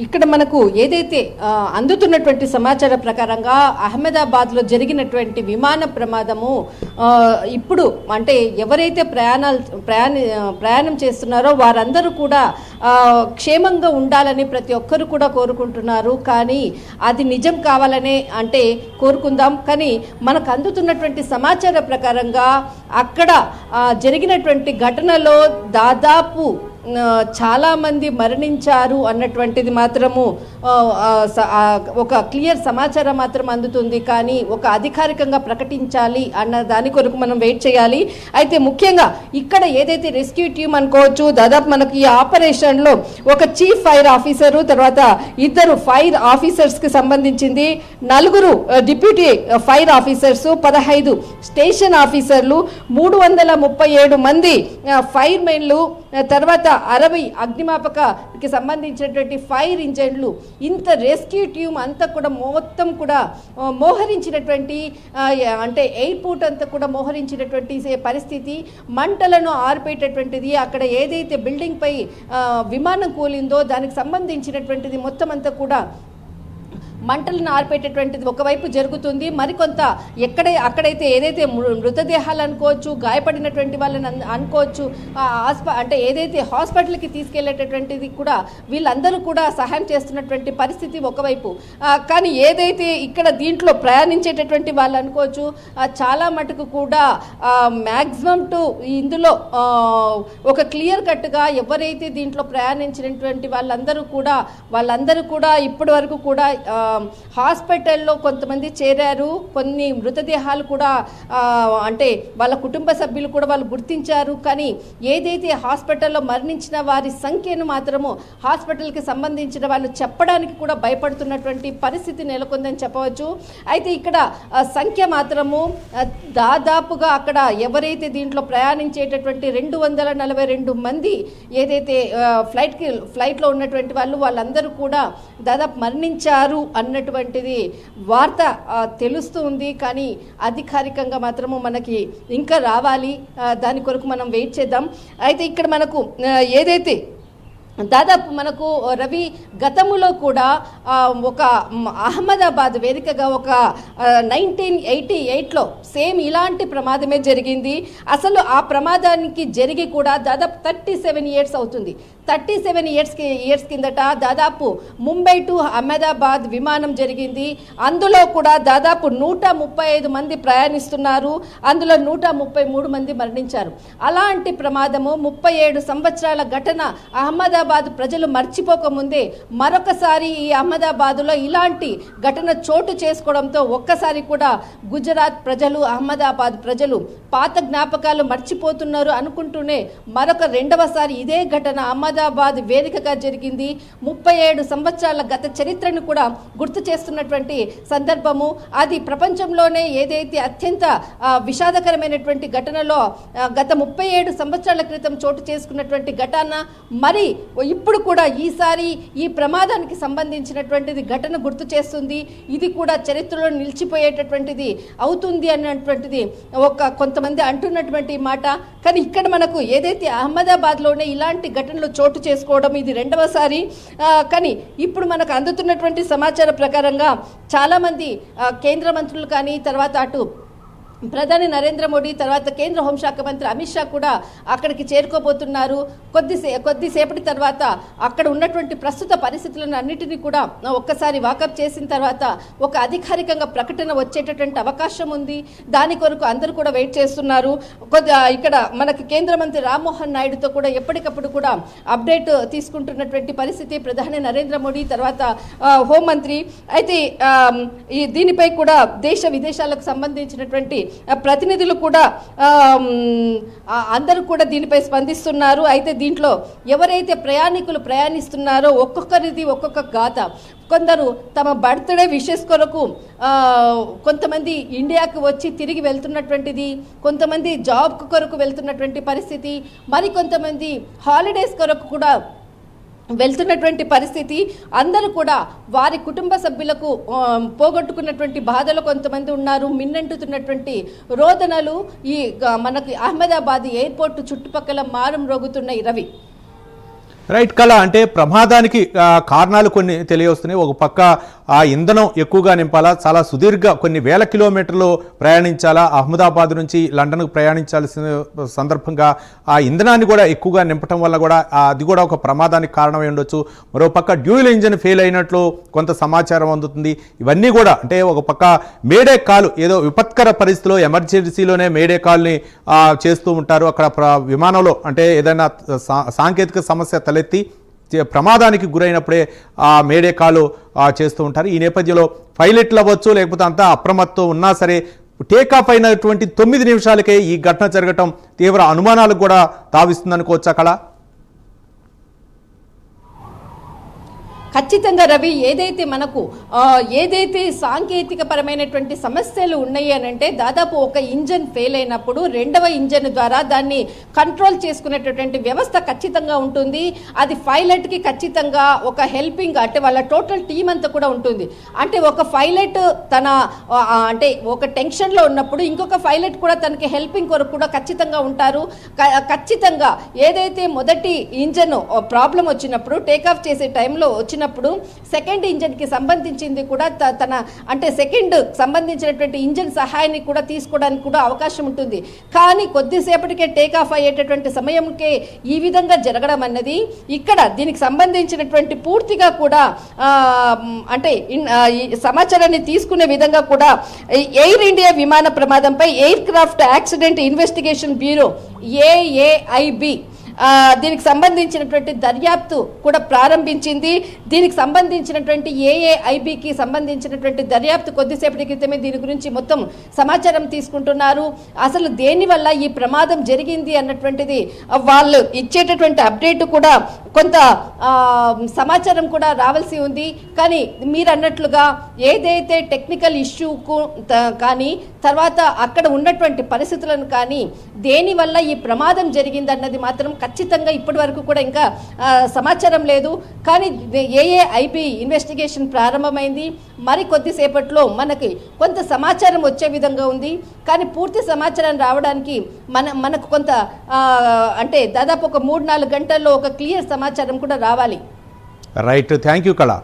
ఇక్కడ మనకు ఏదైతే అందుతున్నటువంటి సమాచార ప్రకారంగా అహ్మదాబాద్లో జరిగినటువంటి విమాన ప్రమాదము ఇప్పుడు అంటే ఎవరైతే ప్రయాణం చేస్తున్నారో వారందరూ కూడా క్షేమంగా ఉండాలని ప్రతి ఒక్కరు కూడా కోరుకుంటున్నారు. కానీ అది నిజం కావాలనే అంటే కోరుకుందాం. కానీ మనకు అందుతున్నటువంటి సమాచార ప్రకారంగా అక్కడ జరిగినటువంటి ఘటనలో దాదాపు చాలామంది మరణించారు అన్నటువంటిది మాత్రము ఒక క్లియర్ సమాచారం మాత్రం అందుతుంది. కానీ ఒక అధికారికంగా ప్రకటించాలి అన్న దాని కొరకు మనం వెయిట్ చేయాలి. అయితే ముఖ్యంగా ఇక్కడ ఏదైతే రెస్క్యూ టీమ్ అనుకోవచ్చు, దాదాపు మనకు ఈ ఆపరేషన్లో ఒక చీఫ్ ఫైర్ ఆఫీసరు, తర్వాత 2 ఫైర్ ఆఫీసర్స్కి సంబంధించింది, 4 డిప్యూటీ ఫైర్ ఆఫీసర్సు, 15 స్టేషన్ ఆఫీసర్లు, 337 మంది ఫైర్ మెన్లు, తర్వాత 60 అగ్నిమాపకకి సంబంధించినటువంటి ఫైర్ ఇంజన్లు, ఇంత రెస్క్యూ టీమ్ అంతా కూడా మొత్తం కూడా మోహరించినటువంటి అంటే ఎయిర్పోర్ట్ అంతా కూడా మోహరించినటువంటి పరిస్థితి, మంటలను ఆర్పేటటువంటిది, అక్కడ ఏదైతే బిల్డింగ్ పై విమానం కూలిందో దానికి సంబంధించినటువంటిది మొత్తం అంతా కూడా మంటలను ఆర్పేటటువంటిది ఒకవైపు జరుగుతుంది. మరికొంత అక్కడైతే ఏదైతే మృతదేహాలు అనుకోవచ్చు, గాయపడినటువంటి వాళ్ళని అనుకోవచ్చు, అంటే ఏదైతే హాస్పిటల్కి తీసుకెళ్లేటటువంటిది కూడా వీళ్ళందరూ కూడా సహాయం చేస్తున్నటువంటి పరిస్థితి ఒకవైపు. కానీ ఏదైతే ఇక్కడ దీంట్లో ప్రయాణించేటటువంటి వాళ్ళు అనుకోవచ్చు, చాలా మటుకు కూడా మ్యాక్సిమం టు ఇందులో ఒక క్లియర్ కట్గా ఎవరైతే దీంట్లో ప్రయాణించినటువంటి వాళ్ళందరూ కూడా ఇప్పటి వరకు కూడా హాస్పిటల్లో కొంతమంది చేరారు. కొన్ని మృతదేహాలు కూడా అంటే వాళ్ళ కుటుంబ సభ్యులు కూడా వాళ్ళు గుర్తించారు. కానీ ఏదైతే హాస్పిటల్లో మరణించిన వారి సంఖ్యను మాత్రము హాస్పిటల్కి సంబంధించిన వాళ్ళు చెప్పడానికి కూడా భయపడుతున్నటువంటి పరిస్థితి నెలకొందని చెప్పవచ్చు. అయితే ఇక్కడ సంఖ్య మాత్రము దాదాపుగా అక్కడ ఎవరైతే దీంట్లో ప్రయాణించేటటువంటి 242 మంది ఏదైతే ఫ్లైట్లో ఉన్నటువంటి వాళ్ళందరూ కూడా దాదాపు మరణించారు అన్నటువంటిది వార్త తెలుస్తుంది. కానీ అధికారికంగా మాత్రము మనకి ఇంకా రావాలి, దాని కొరకు మనం వెయిట్ చేద్దాం. అయితే ఇక్కడ మనకు ఏదైతే దాదాపు మనకు రవి గతములో కూడా ఒక అహ్మదాబాద్ వేదికగా ఒక 1988లో సేమ్ ఇలాంటి ప్రమాదమే జరిగింది. అసలు ఆ ప్రమాదానికి జరిగి కూడా దాదాపు 37 ఇయర్స్ అవుతుంది. 37 ఇయర్స్ కిందట దాదాపు ముంబై టు అహ్మదాబాద్ విమానం జరిగింది. అందులో కూడా దాదాపు 135 మంది ప్రయాణిస్తున్నారు. అందులో 133 మంది మరణించారు. అలాంటి ప్రమాదము 37 సంవత్సరాల ఘటన అహ్మదాబాద్ ప్రజలు మర్చిపోకముందే మరొకసారి ఈ అహ్మదాబాద్లో ఇలాంటి ఘటన చోటు చేసుకోవడంతో ఒక్కసారి కూడా గుజరాత్ ప్రజలు, అహ్మదాబాద్ ప్రజలు పాత జ్ఞాపకాలు మర్చిపోతున్నారు అనుకుంటూనే మరొక రెండవసారి ఇదే ఘటన అహ్మదాబాద్ వేదికగా జరిగింది. 37 సంవత్సరాల గత చరిత్రను కూడా గుర్తు చేస్తున్నటువంటి సందర్భము. అది ప్రపంచంలోనే ఏదైతే అత్యంత విషాదకరమైనటువంటి ఘటనలో గత 37 సంవత్సరాల క్రితం చోటు చేసుకున్నటువంటి ఘటన మరి ఇప్పుడు కూడా ఈసారి ఈ ప్రమాదానికి సంబంధించినటువంటిది ఘటన గుర్తు చేస్తుంది. ఇది కూడా చరిత్రలో నిలిచిపోయేటటువంటిది అవుతుంది అన్నటువంటిది కొంతమంది అంటున్నటువంటి మాట. కానీ ఇక్కడ మనకు ఏదైతే అహ్మదాబాద్లోనే ఇలాంటి ఘటనలు చోటు చేసుకోవడం ఇది రెండవసారి. కానీ ఇప్పుడు మనకు అందుతున్నటువంటి సమాచార ప్రకారంగా చాలామంది కేంద్ర మంత్రులు కానీ, తర్వాత అటు ప్రధాని నరేంద్ర మోడీ, తర్వాత కేంద్ర హోంశాఖ మంత్రి అమిత్ షా కూడా అక్కడికి చేరుకోబోతున్నారు. కొద్దిసేపటి తర్వాత అక్కడ ఉన్నటువంటి ప్రస్తుత పరిస్థితులను అన్నిటినీ కూడా ఒక్కసారి వాకప్ చేసిన తర్వాత ఒక అధికారికంగా ప్రకటన వచ్చేటటువంటి అవకాశం ఉంది. దాని కొరకు అందరూ కూడా వెయిట్ చేస్తున్నారు. ఇక్కడ మనకి కేంద్ర మంత్రి రామ్మోహన్ నాయుడుతో కూడా ఎప్పటికప్పుడు కూడా అప్డేట్ తీసుకుంటున్నటువంటి పరిస్థితి ప్రధాని నరేంద్ర మోడీ, తర్వాత హోంమంత్రి. అయితే దీనిపై కూడా దేశ విదేశాలకు సంబంధించినటువంటి ప్రతినిధులు కూడా అందరూ కూడా దీనిపై స్పందిస్తున్నారు. అయితే దీంట్లో ఎవరైతే ప్రయాణికులు ప్రయాణిస్తున్నారో ఒక్కొక్కరిది ఒక్కొక్క గాథ. కొందరు తమ బర్త్డే విషెస్ కొరకు కొంతమంది ఇండియాకు వచ్చి తిరిగి వెళ్తున్నటువంటిది, కొంతమంది జాబ్ కొరకు వెళ్తున్నటువంటి పరిస్థితి, మరి కొంతమంది హాలిడేస్ కొరకు కూడా వెళ్తున్నటువంటి పరిస్థితి. అందరూ కూడా వారి కుటుంబ సభ్యులకు పోగొట్టుకున్నటువంటి బాధలు కొంతమంది ఉన్నారు. మిన్నంటుతున్నటువంటి రోదనలు ఈ మనకి అహ్మదాబాద్ ఎయిర్పోర్ట్ చుట్టుపక్కల మారం రోగుతున్నాయి. రవి, రైట్ కళ, అంటే ప్రమాదానికి కారణాలు కొన్ని తెలియవస్తున్నాయి. ఒక పక్క ఆ ఇంధనం ఎక్కువగా నింపాలా, చాలా సుదీర్ఘ కొన్ని వేల కిలోమీటర్లు ప్రయాణించాలా, అహ్మదాబాద్ నుంచి లండన్కు ప్రయాణించాల్సిన సందర్భంగా ఆ ఇంధనాన్ని కూడా ఎక్కువగా నింపటం వల్ల కూడా అది కూడా ఒక ప్రమాదానికి కారణమై ఉండొచ్చు. మరోపక్క డ్యూయల్ ఇంజిన్ ఫెయిల్ అయినట్లు కొంత సమాచారం అందుతుంది. ఇవన్నీ కూడా అంటే ఒక పక్క మేడే కాల్, ఏదో విపత్కర పరిస్థితిలో ఎమర్జెన్సీలోనే మేడే కాల్ని చేస్తూ ఉంటారు. అక్కడ విమానంలో అంటే ఏదైనా సాంకేతిక సమస్య తలెత్తి ప్రమాదానికి గురైనప్పుడే ఆ మేడే కాలు చేస్తూ ఉంటారు. ఈ నేపథ్యంలో పైలట్లు అవ్వచ్చు, లేకపోతే అంతా అప్రమత్తం ఉన్నా సరే టేకాఫ్ అయినటువంటి 9 నిమిషాలకే ఈ ఘటన జరగటం తీవ్ర అనుమానాలకు కూడా తావిస్తుందనుకోవచ్చా కళ? ఖచ్చితంగా రవి, ఏదైతే సాంకేతిక పరమైనటువంటి సమస్యలు ఉన్నాయి అని అంటే దాదాపు ఒక ఇంజన్ ఫెయిల్ అయినప్పుడు రెండవ ఇంజన్ ద్వారా దాన్ని కంట్రోల్ చేసుకునేటటువంటి వ్యవస్థ ఖచ్చితంగా ఉంటుంది. అది పైలట్కి ఖచ్చితంగా ఒక హెల్పింగ్, అంటే వాళ్ళ టోటల్ టీం అంతా కూడా ఉంటుంది. అంటే ఒక పైలట్ తన అంటే ఒక టెన్షన్లో ఉన్నప్పుడు ఇంకొక పైలట్ కూడా తనకి హెల్పింగ్ కొరకు కూడా ఖచ్చితంగా ఉంటారు. ఖచ్చితంగా ఏదైతే మొదటి ఇంజన్ ప్రాబ్లం వచ్చినప్పుడు టేకాఫ్ చేసే టైంలో వచ్చినప్పుడు సెకండ్ ఇంజన్కి సంబంధించింది కూడా తన అంటే సెకండ్ సంబంధించినటువంటి ఇంజన్ సహాయాన్ని కూడా తీసుకోవడానికి కూడా అవకాశం ఉంటుంది. కానీ కొద్దిసేపటికే టేకాఫ్ అయ్యేటటువంటి సమయంకే ఈ విధంగా జరగడం అన్నది ఇక్కడ దీనికి సంబంధించినటువంటి పూర్తిగా కూడా అంటే సమాచారాన్ని తీసుకునే విధంగా కూడా ఎయిర్ ఇండియా విమాన ప్రమాదంపై Aircraft Accident Investigation Bureau AAIB దీనికి సంబంధించినటువంటి దర్యాప్తు కూడా ప్రారంభించింది. దీనికి సంబంధించినటువంటి AAIBకి సంబంధించినటువంటి దర్యాప్తు కొద్దిసేపటి క్రితమే దీని గురించి మొత్తం సమాచారం తీసుకుంటున్నారు. అసలు దేనివల్ల ఈ ప్రమాదం జరిగింది అన్నటువంటిది వాళ్ళు ఇచ్చేటటువంటి అప్డేట్ కూడా కొంత సమాచారం కూడా రావాల్సి ఉంది. కానీ మీరు అన్నట్లుగా ఏదైతే టెక్నికల్ ఇష్యూకు కానీ తర్వాత అక్కడ ఉన్నటువంటి పరిస్థితులను కానీ దేనివల్ల ఈ ప్రమాదం జరిగింది అన్నది మాత్రం ఖచ్చితంగా ఇప్పటి వరకు కూడా ఇంకా సమాచారం లేదు. కానీ AAIB ఇన్వెస్టిగేషన్ ప్రారంభమైంది. మరి కొద్దిసేపట్లో మనకి కొంత సమాచారం వచ్చే విధంగా ఉంది. కానీ పూర్తి సమాచారం రావడానికి మనకు కొంత అంటే దాదాపు ఒక 3-4 గంటల్లో ఒక క్లియర్ సమాచారం కూడా రావాలి. రైట్, థ్యాంక్ యూ కళ.